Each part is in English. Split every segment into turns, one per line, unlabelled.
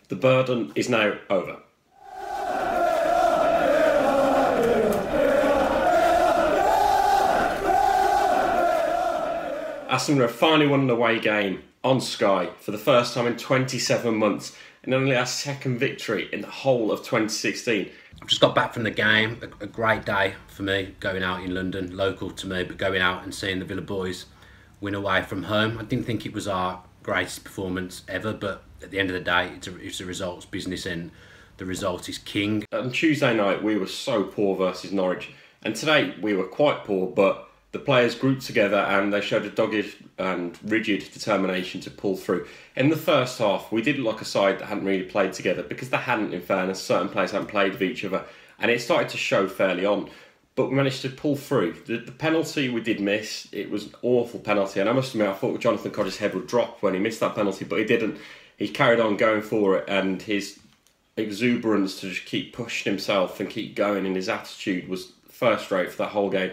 The burden is now over. Aston have finally won an away game on Sky for the first time in 27 months and only our second victory in the whole of 2016.
I've just got back from the game, a great day for me, going out in London, local to me, but going out and seeing the Villa boys win away from home. I didn't think it was our greatest performance ever, but at the end of the day, it's a results business and the result is king.
On Tuesday night, we were so poor versus Norwich, and today we were quite poor, but the players grouped together and they showed a dogged and rigid determination to pull through. In the first half, we did look like a side that hadn't really played together because they hadn't, in fairness, certain players hadn't played with each other, and it started to show fairly on. But we managed to pull through. The penalty we did miss, it was an awful penalty, and I must admit I thought Jonathan Kodjia's head would drop when he missed that penalty, but he didn't. He carried on going for it, and his exuberance to just keep pushing himself and keep going, and his attitude was first rate for that whole game.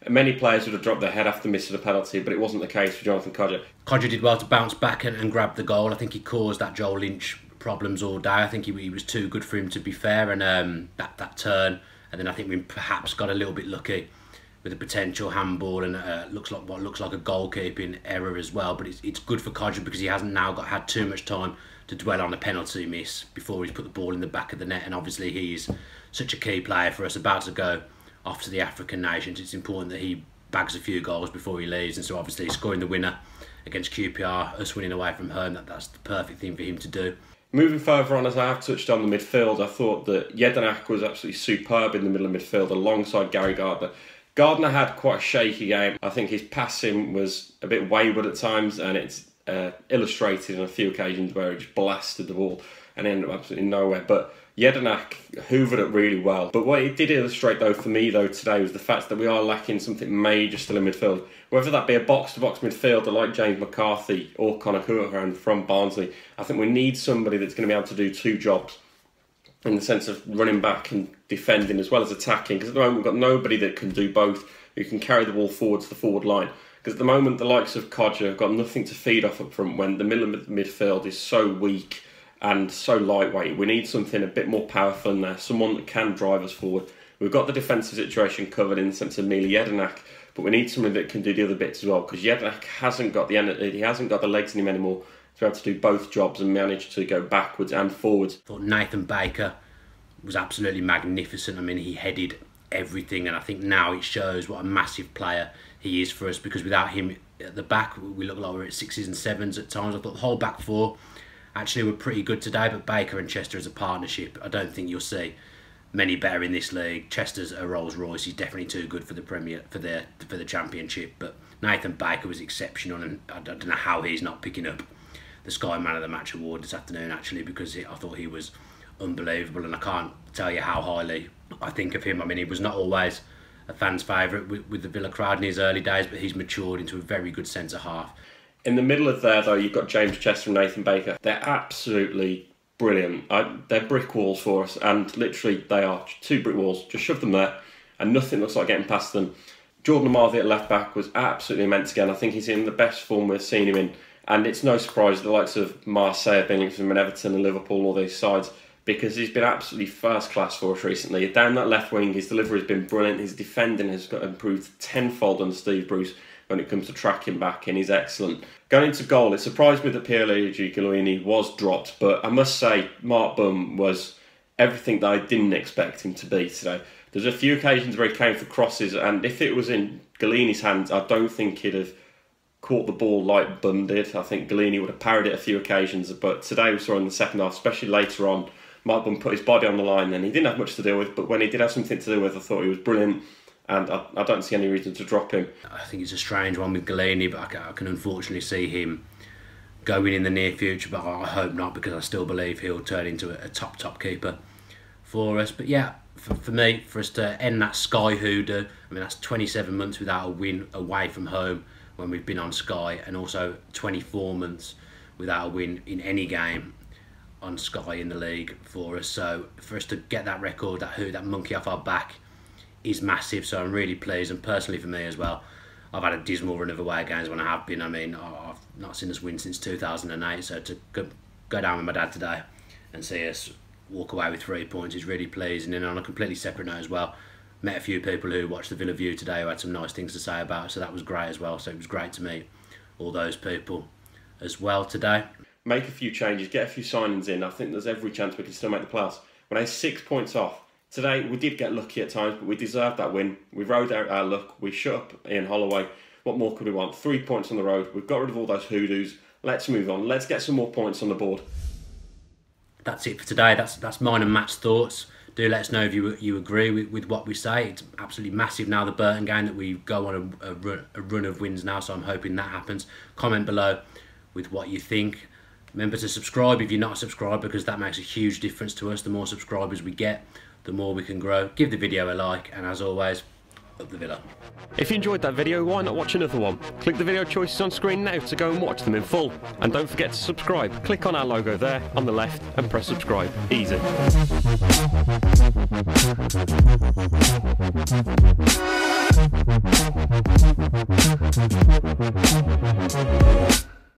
Many players would have dropped their head after missing a penalty, but it wasn't the case for Jonathan Kodjia.
Kodjia did well to bounce back and grab the goal. I think he caused that Joel Lynch problems all day. I think he was too good for him, to be fair, and that turn, and then I think we perhaps got a little bit lucky with a potential handball and what looks like a goalkeeping error as well. But it's good for Kodjia because he hasn't now had too much time to dwell on a penalty miss before he's put the ball in the back of the net, and obviously he's such a key player for us, about to go off to the African nations. It's important that he bags a few goals before he leaves, and so obviously scoring the winner against QPR, us winning away from home, that's the perfect thing for him to do.
Moving further on, as I have touched on the midfield, I thought that Jedinak was absolutely superb in the middle of midfield alongside Gary Gardner. Gardner had quite a shaky game. I think his passing was a bit wayward at times, and it's illustrated on a few occasions where he just blasted the ball and ended up absolutely nowhere. But Jedinak hoovered it really well. But what it did illustrate, though, for me, today was the fact that we are lacking something major still in midfield. Whether that be a box-to-box midfielder like James McCarthy or Conor Hoohan from Barnsley, I think we need somebody that's going to be able to do two jobs in the sense of running back and defending as well as attacking. Because at the moment we've got nobody that can do both, who can carry the ball forward to the forward line. Because at the moment the likes of Kodjia have got nothing to feed off up front when the middle of the midfield is so weak and so lightweight. We need something a bit more powerful in there, someone that can drive us forward. We've got the defensive situation covered in the sense of Mili Jedinak, but we need somebody that can do the other bits as well, because Jedinak hasn't got the legs in him anymore to be able to do both jobs and manage to go backwards and forwards.
I thought Nathan Baker was absolutely magnificent. I mean, he headed everything, and I think now it shows what a massive player he is for us, because without him at the back, we look like we're at 6s and 7s at times. I thought the whole back four actually were pretty good today, but Baker and Chester as a partnership, I don't think you'll see many better in this league. Chester's a Rolls Royce. He's definitely too good for the Premier, for the Championship. But Nathan Baker was exceptional, and I don't know how he's not picking up the Sky Man of the Match award this afternoon, actually, because I thought he was unbelievable, and I can't tell you how highly I think of him. I mean, he was not always a fan's favourite with the Villa crowd in his early days, but he's matured into a very good centre half.
In the middle of there, though, you've got James Chester and Nathan Baker. They're absolutely brilliant. They're brick walls for us, and literally they are two brick walls. Just shove them there, and nothing looks like getting past them. Jordan Amarvi at left back was absolutely immense again. I think he's in the best form we've seen him in, and it's no surprise the likes of Marseille, Birmingham and Everton and Liverpool, all these sides, because he's been absolutely first class for us recently. Down that left wing, his delivery has been brilliant. His defending has got improved tenfold under Steve Bruce when it comes to tracking back, and he's excellent. Going into goal, it surprised me that Pierluigi Galliani was dropped, but I must say Mark Bum was everything that I didn't expect him to be today. There's a few occasions where he came for crosses, and if it was in Galliani's hands, I don't think he'd have caught the ball like Bum did. I think Galliani would have parried it a few occasions, but today we saw in the second half, especially later on, Mark Bum put his body on the line, and he didn't have much to deal with, but when he did have something to deal with, I thought he was brilliant. And I don't see any reason to drop him.
I think it's a strange one with Galliani, but I can unfortunately see him going in the near future, but I hope not, because I still believe he'll turn into a top keeper for us. But yeah, for me, for us to end that Sky hoodoo, I mean, that's 27 months without a win away from home when we've been on Sky, and also 24 months without a win in any game on Sky in the league for us. So for us to get that record, that monkey off our back, is massive. So I'm really pleased, and personally for me as well, I've had a dismal run of away games when I have been. I mean, I've not seen us win since 2008, so to go down with my dad today and see us walk away with 3 points is really pleasing. And on a completely separate note as well, met a few people who watched the Villa View today who had some nice things to say about it, so that was great as well. So it was great to meet all those people as well today.
Make a few changes, get a few signings in. I think there's every chance we can still make the playoffs. We're now 6 points off. Today, we did get lucky at times, but we deserved that win. We rode out our luck. We shut up Ian Holloway. What more could we want? 3 points on the road. We've got rid of all those hoodoos. Let's move on. Let's get some more points on the board.
That's it for today. That's mine and Matt's thoughts. Do let us know if you agree with what we say. It's absolutely massive now, the Burton game, that we go on a run of wins now, so I'm hoping that happens. Comment below with what you think. Remember to subscribe if you're not subscribed, because that makes a huge difference to us. The more subscribers we get, the more we can grow. Give the video a like, and as always, up the Villa.
If you enjoyed that video, why not watch another one? Click the video choices on screen now to go and watch them in full. And don't forget to subscribe. Click on our logo there on the left and press subscribe. Easy.